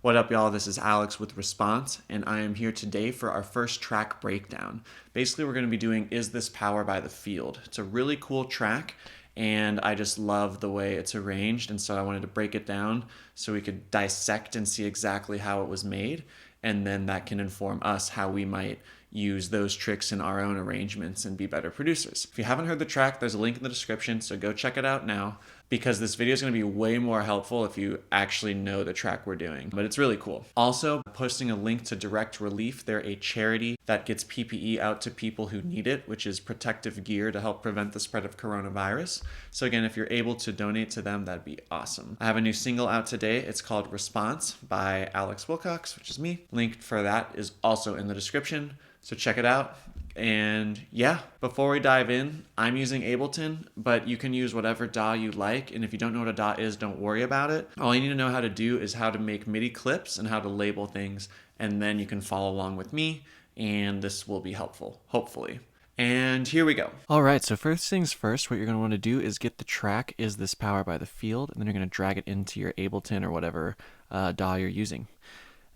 What up, y'all? This is Alex with Response, and I am here today for our first track breakdown. Basically, we're going to be doing Is This Power by the Field. It's a really cool track, and I just love the way it's arranged, and so I wanted to break it down so we could dissect and see exactly how it was made, and then that can inform us how we might use those tricks in our own arrangements and be better producers. If you haven't heard the track, there's a link in the description, so go check it out now, because this video is going to be way more helpful if you actually know the track we're doing. But it's really cool. Also, posting a link to Direct Relief. They're a charity that gets PPE out to people who need it, which is protective gear to help prevent the spread of coronavirus. So again, if you're able to donate to them, that'd be awesome. I have a new single out today. It's called Response by Alex Wilcox, which is me. Link for that is also in the description. So check it out. And yeah, before we dive in, I'm using Ableton, but you can use whatever DAW you like. And if you don't know what a DAW is, don't worry about it. All you need to know how to do is how to make MIDI clips and how to label things. And then you can follow along with me, and this will be helpful, hopefully. And here we go. All right, so first things first, what you're going to want to do is get the track Is This Power by the Field, and then you're going to drag it into your Ableton or whatever DAW you're using.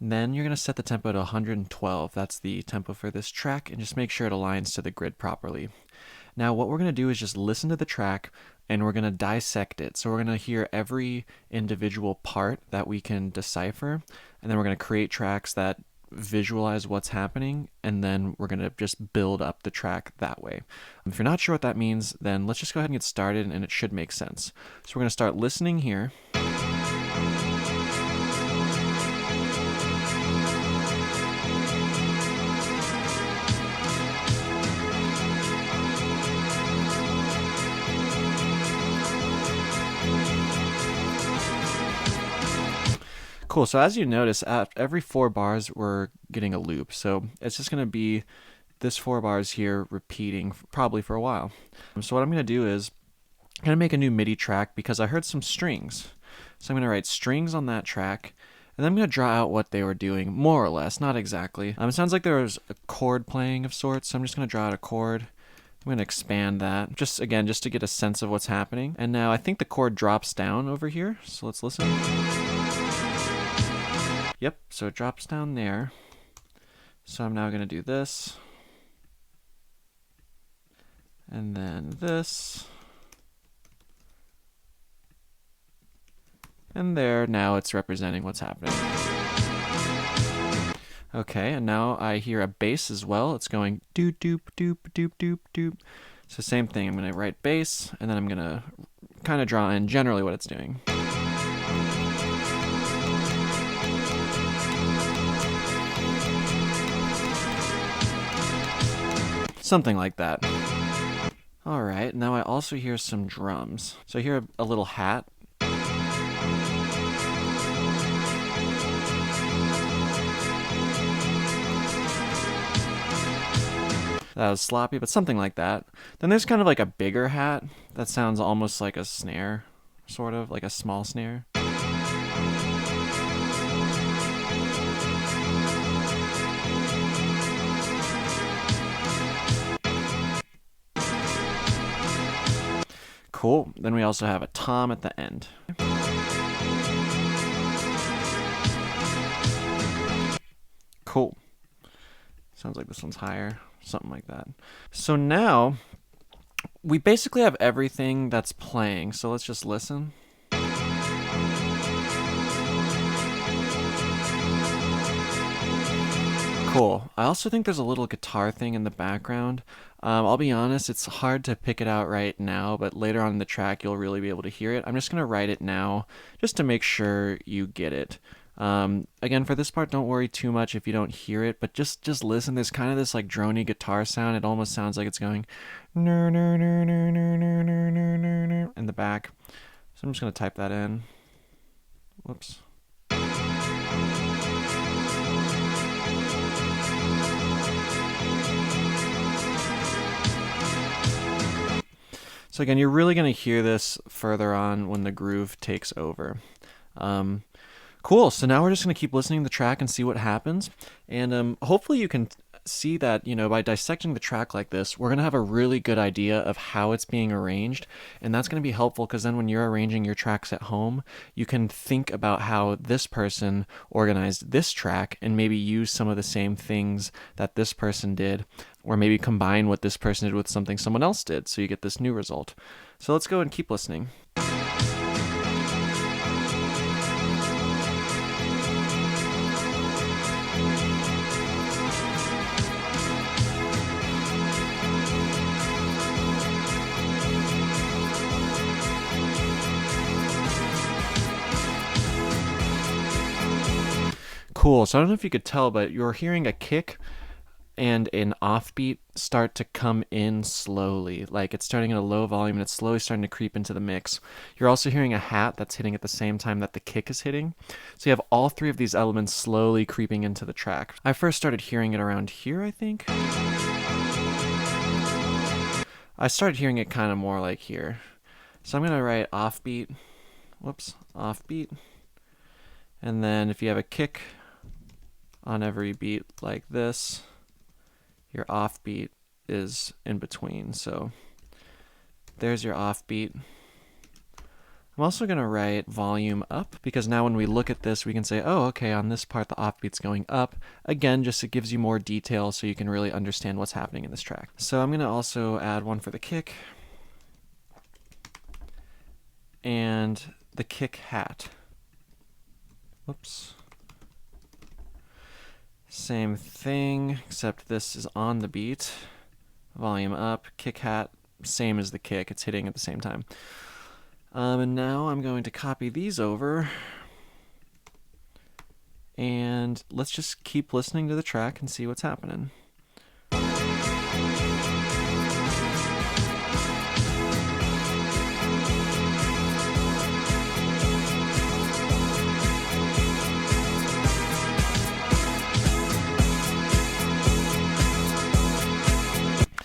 And then you're going to set the tempo to 112. That's the tempo for this track, and just make sure it aligns to the grid properly. Now what we're going to do is just listen to the track, and we're going to dissect it. So we're going to hear every individual part that we can decipher, and then we're going to create tracks that visualize what's happening, and then we're going to just build up the track that way. If you're not sure what that means, then let's just go ahead and get started, and it should make sense. So we're going to start listening here. Cool, so as you notice, at every 4 bars, we're getting a loop. So it's just going to be this 4 bars here repeating probably for a while. So what I'm going to do is I'm going to make a new MIDI track because I heard some strings. So I'm going to write strings on that track, and then I'm going to draw out what they were doing, more or less, not exactly. It sounds like there was a chord playing of sorts, so I'm just going to draw out a chord. I'm going to expand that, just to get a sense of what's happening. And now I think the chord drops down over here, so let's listen. Yep, so it drops down there. So I'm now going to do this. And then this. And there, now it's representing what's happening. Okay, and now I hear a bass as well. It's going doop doop doop doop doop doop. So same thing, I'm going to write bass, and then I'm going to kind of draw in generally what it's doing. Something like that. All right, now I also hear some drums. So I hear a little hat. That was sloppy, but something like that. Then there's kind of like a bigger hat that sounds almost like a snare, sort of like a small snare. Cool. Then we also have a tom at the end. Cool. Sounds like this one's higher. Something like that. So now we basically have everything that's playing. So let's just listen. Cool. I also think there's a little guitar thing in the background. I'll be honest, it's hard to pick it out right now, but later on in the track you'll really be able to hear it. I'm just going to write it now just to make sure you get it. Again, for this part, don't worry too much if you don't hear it, but just listen. There's kind of this like drony guitar sound. It almost sounds like it's going in the back. So I'm just going to type that in. Whoops. So again, you're really going to hear this further on when the groove takes over. Cool, so now we're just going to keep listening to the track and see what happens. And hopefully you can see that, by dissecting the track like this, we're going to have a really good idea of how it's being arranged. And that's going to be helpful because then when you're arranging your tracks at home, you can think about how this person organized this track and maybe use some of the same things that this person did, or maybe combine what this person did with something someone else did, so you get this new result. So let's go and keep listening. Cool. So I don't know if you could tell, but you're hearing a kick and an offbeat start to come in slowly. Like it's starting at a low volume and it's slowly starting to creep into the mix. You're also hearing a hat that's hitting at the same time that the kick is hitting. So you have all three of these elements slowly creeping into the track. I first started hearing it around here, I think. I started hearing it kind of more like here. So I'm going to write offbeat. Offbeat. And then if you have a kick on every beat like this, your offbeat is in between. So there's your offbeat. I'm also going to write volume up because now when we look at this, we can say, oh, okay, on this part, the offbeat's going up. Again, just it gives you more detail so you can really understand what's happening in this track. So I'm going to also add one for the kick and the kick hat. Whoops. Same thing, except this is on the beat. Volume up, kick hat, same as the kick. It's hitting at the same time. And now I'm going to copy these over. And let's just keep listening to the track and see what's happening.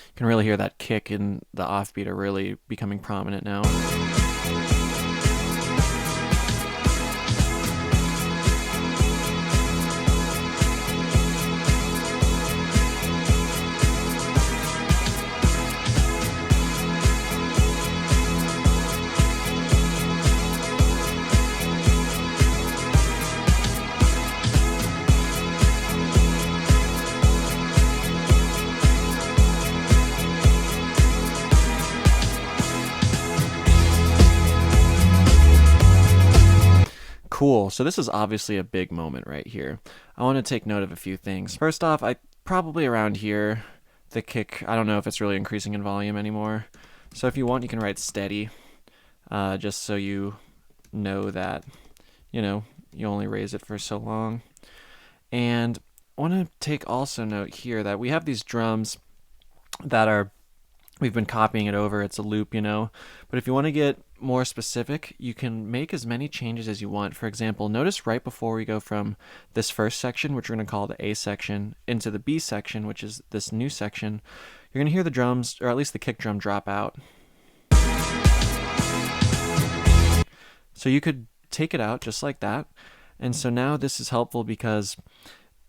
You can really hear that kick and the offbeat are really becoming prominent now. Cool. So this is obviously a big moment right here. I want to take note of a few things. First off, I probably around here, the kick, I don't know if it's really increasing in volume anymore. So if you want, you can write steady, just so you know that, you only raise it for so long. And I want to take also note here that we have these drums that we've been copying it over. It's a loop, but if you want to get more specific, you can make as many changes as you want. For example, notice right before we go from this first section, which we're going to call the A section, into the B section, which is this new section, you're going to hear the drums, or at least the kick drum, drop out. So you could take it out just like that. And so now this is helpful because,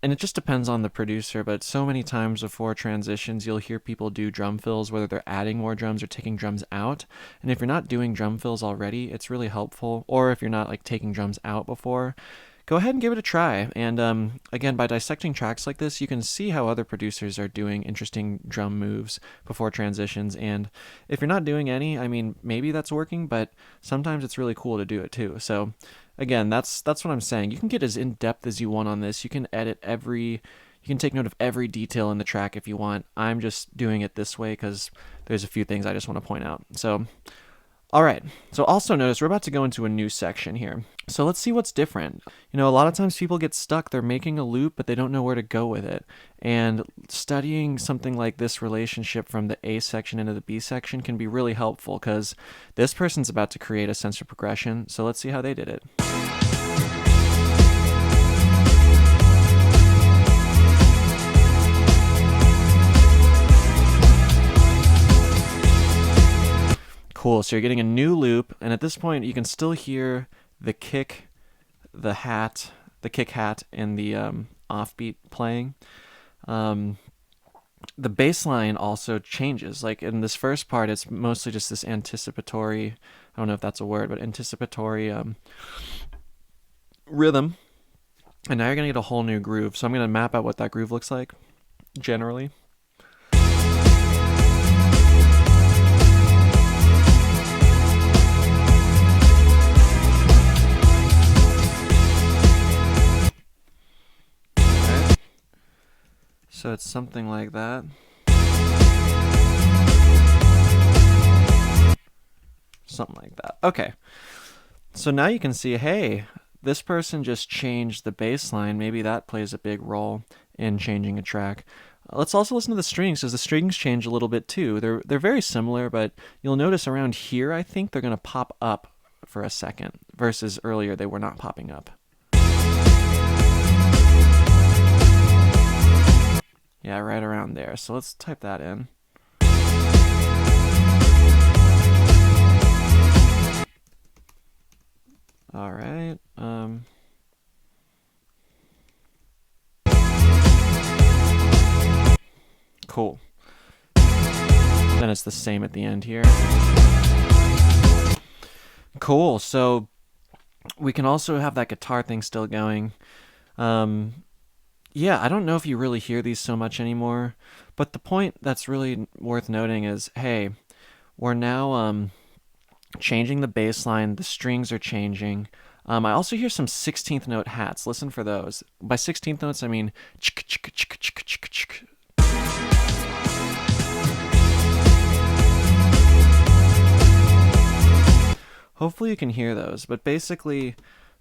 and it just depends on the producer, but so many times before transitions, you'll hear people do drum fills, whether they're adding more drums or taking drums out. And if you're not doing drum fills already, it's really helpful. Or if you're not taking drums out before, go ahead and give it a try. And again, by dissecting tracks like this, you can see how other producers are doing interesting drum moves before transitions. And if you're not doing any, maybe that's working, but sometimes it's really cool to do it too. So again, that's what I'm saying. You can get as in-depth as you want on this. You can you can take note of every detail in the track if you want. I'm just doing it this way because there's a few things I just want to point out. So, all right. So also notice we're about to go into a new section here. So let's see what's different. A lot of times people get stuck. They're making a loop, but they don't know where to go with it. And studying something like this relationship from the A section into the B section can be really helpful because this person's about to create a sense of progression. So let's see how they did it. Cool. So you're getting a new loop, and at this point you can still hear the kick, the kick hat, and the offbeat playing. the bass line also changes. Like in this first part, it's mostly just this anticipatory, I don't know if that's a word, but anticipatory rhythm. And now you're going to get a whole new groove. So I'm going to map out what that groove looks like generally. Okay. So it's something like that. Something like that. Okay. So now you can see, hey, this person just changed the bass line. Maybe that plays a big role in changing a track. Let's also listen to the strings, because the strings change a little bit too. They're very similar, but you'll notice around here, I think they're going to pop up for a second, versus earlier they were not popping up. Yeah, right around there. So let's type that in. All right. Cool. Then it's the same at the end here. Cool. So we can also have that guitar thing still going. Yeah, I don't know if you really hear these so much anymore, but the point that's really worth noting is, hey, we're now changing the bass line. The strings are changing. I also hear some 16th note hats. Listen for those. By 16th notes, I mean hopefully you can hear those, but basically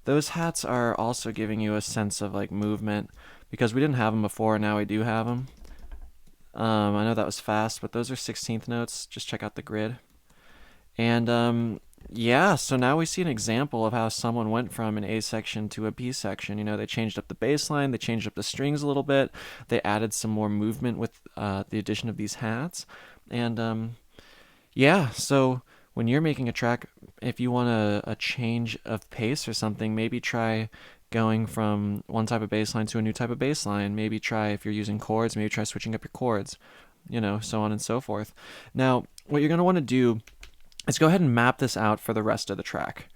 those hats are also giving you a sense of like movement, because we didn't have them before, now we do have them. I know that was fast, but those are 16th notes. Just check out the grid. And yeah, so now we see an example of how someone went from an A section to a B section. You know, they changed up the bass line, they changed up the strings a little bit, they added some more movement with the addition of these hats. And yeah, so when you're making a track, if you want a change of pace or something, maybe try going from one type of bass line to a new type of bass line. Maybe try, if you're using chords, maybe try switching up your chords, you know, so on and so forth. Now, what you're going to want to do is go ahead and map this out for the rest of the track.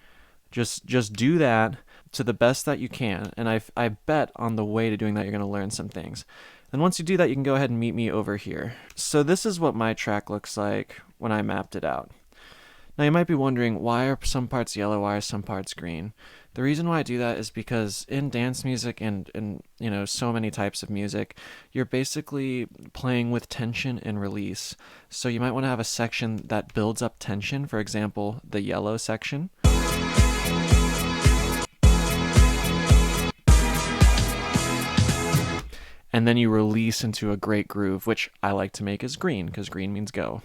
Just do that to the best that you can, and I bet on the way to doing that you're going to learn some things. And once you do that, you can go ahead and meet me over here. So this is what my track looks like when I mapped it out. Now you might be wondering, why are some parts yellow, why are some parts green? The reason why I do that is because in dance music and you know, so many types of music, you're basically playing with tension and release. So you might want to have a section that builds up tension, for example, the yellow section. And then you release into a great groove, which I like to make as green, because green means go.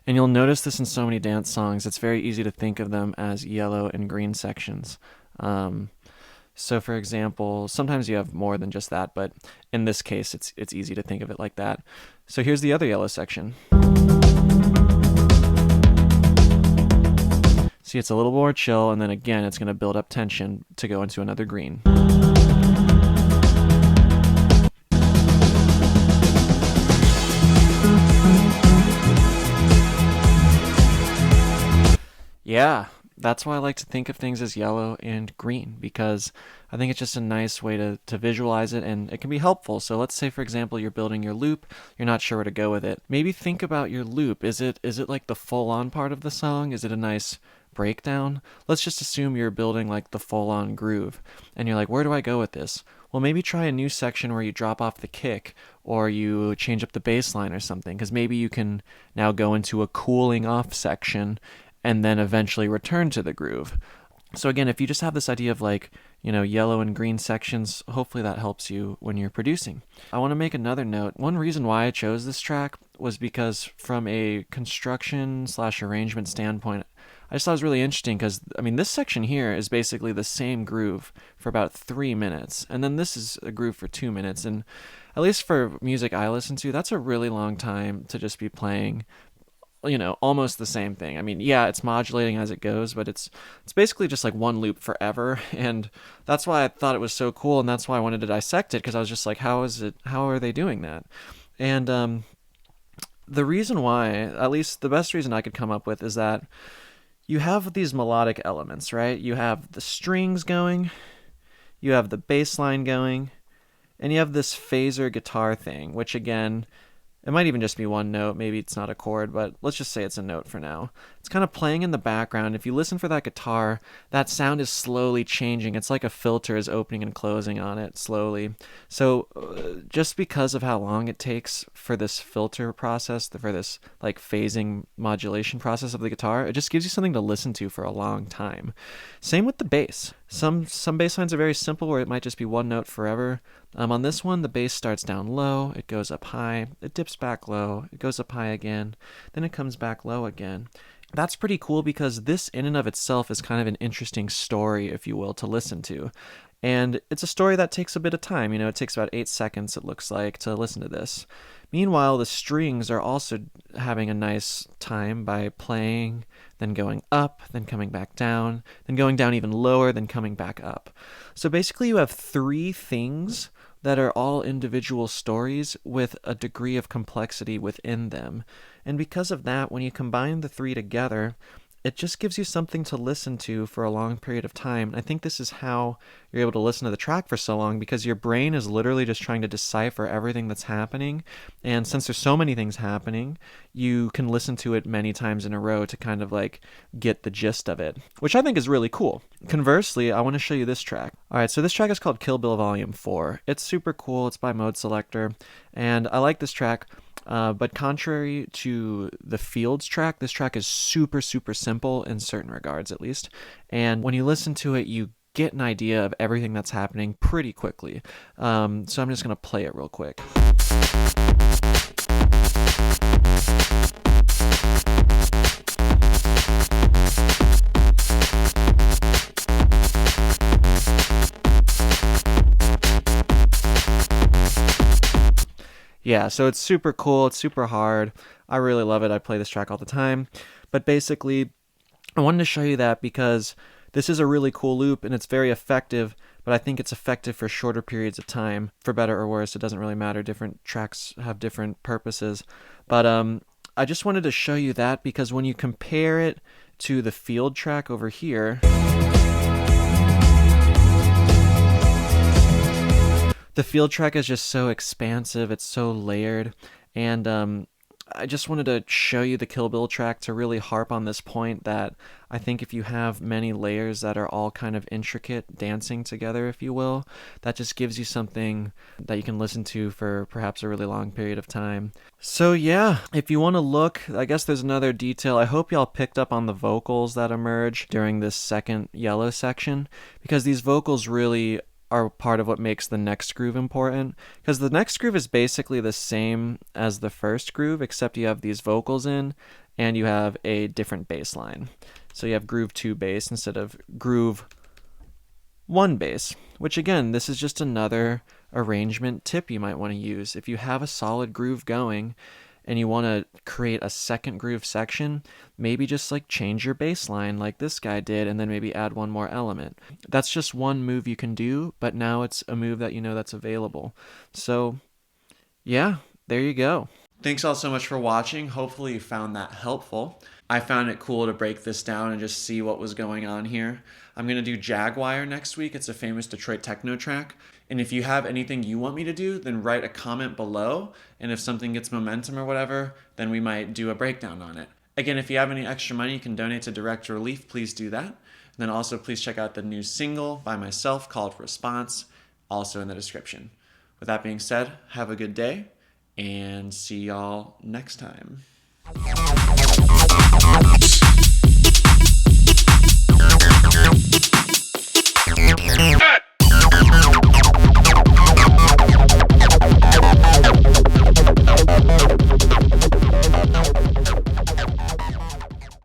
And you'll notice this in so many dance songs. It's very easy to think of them as yellow and green sections. So, for example, sometimes you have more than just that, but in this case, it's easy to think of it like that. So here's the other yellow section. See, it's a little more chill, and then again, it's going to build up tension to go into another green. Yeah, that's why I like to think of things as yellow and green, because I think it's just a nice way to visualize it, and it can be helpful. So let's say, for example, you're building your loop, you're not sure where to go with it. Maybe think about your loop. Is it like the full-on part of the song? Is it a nice breakdown? Let's just assume you're building like the full-on groove, and you're like, where do I go with this? Well, maybe try a new section where you drop off the kick, or you change up the bass line or something, because maybe you can now go into a cooling off section and then eventually return to the groove. So again, if you just have this idea of like, you know, yellow and green sections, hopefully that helps you when you're producing. I want to make another note. One reason why I chose this track was because from a construction/arrangement standpoint, I just thought it was really interesting, because, I mean, this section here is basically the same groove for about 3 minutes, and then this is a groove for 2 minutes, and at least for music I listen to, that's a really long time to just be playing almost the same thing. I mean, yeah, it's modulating as it goes, but it's basically just like one loop forever, and that's why I thought it was so cool, and that's why I wanted to dissect it, because I was just like, how are they doing that? And the reason why, at least the best reason I could come up with, is that you have these melodic elements, right? You have the strings going, you have the bass line going, and you have this phaser guitar thing, which again, it might even just be one note. Maybe it's not a chord, but let's just say it's a note for now. It's kind of playing in the background. If you listen for that guitar, that sound is slowly changing. It's like a filter is opening and closing on it slowly. So just because of how long it takes for this filter process, for this like phasing modulation process of the guitar, it just gives you something to listen to for a long time. Same with the bass. Some bass lines are very simple, where it might just be one note forever. On this one, the bass starts down low, it goes up high, it dips back low, it goes up high again, then it comes back low again. That's pretty cool, because this in and of itself is kind of an interesting story, if you will, to listen to. And it's a story that takes a bit of time. It takes about 8 seconds, it looks like, to listen to this. Meanwhile, the strings are also having a nice time by playing, then going up, then coming back down, then going down even lower, then coming back up. So basically you have 3 things that are all individual stories with a degree of complexity within them. And because of that, when you combine the 3 together, it just gives you something to listen to for a long period of time. And I think this is how you're able to listen to the track for so long, because your brain is literally just trying to decipher everything that's happening. And since there's so many things happening, you can listen to it many times in a row to kind of like get the gist of it, which I think is really cool. Conversely, I want to show you this track. All right, so this track is called Kill Bill Volume 4. It's super cool. It's by Mode Selector, and I like this track. But contrary to the Fields track, this track is super, super simple in certain regards, at least. And when you listen to it, you get an idea of everything that's happening pretty quickly. So I'm just going to play it real quick. Yeah, so it's super cool. It's super hard. I really love it. I play this track all the time. But basically, I wanted to show you that because this is a really cool loop and it's very effective, but I think it's effective for shorter periods of time. For better or worse, it doesn't really matter. Different tracks have different purposes. But I just wanted to show you that because when you compare it to the Field track over here, the Field track is just so expansive, it's so layered, and I just wanted to show you the Kill Bill track to really harp on this point that I think if you have many layers that are all kind of intricate, dancing together, if you will, that just gives you something that you can listen to for perhaps a really long period of time. So yeah, if you want to look, I guess there's another detail. I hope y'all picked up on the vocals that emerge during this second yellow section, because these vocals really are part of what makes the next groove important, because the next groove is basically the same as the first groove, except you have these vocals in and you have a different bass line. So you have groove 2 bass instead of groove 1 bass, which again, this is just another arrangement tip you might want to use. If you have a solid groove going and you want to create a second groove section, maybe just like change your bass line like this guy did and then maybe add one more element. That's just one move you can do, but now it's a move that you know that's available. So yeah, there you go. Thanks all so much for watching. Hopefully you found that helpful. I found it cool to break this down and just see what was going on here. I'm going to do Jaguar next week. It's a famous Detroit techno track. And if you have anything you want me to do, then write a comment below. And if something gets momentum or whatever, then we might do a breakdown on it. Again, if you have any extra money you can donate to Direct Relief, please do that. And then also please check out the new single by myself called Response, also in the description. With that being said, have a good day and see y'all next time.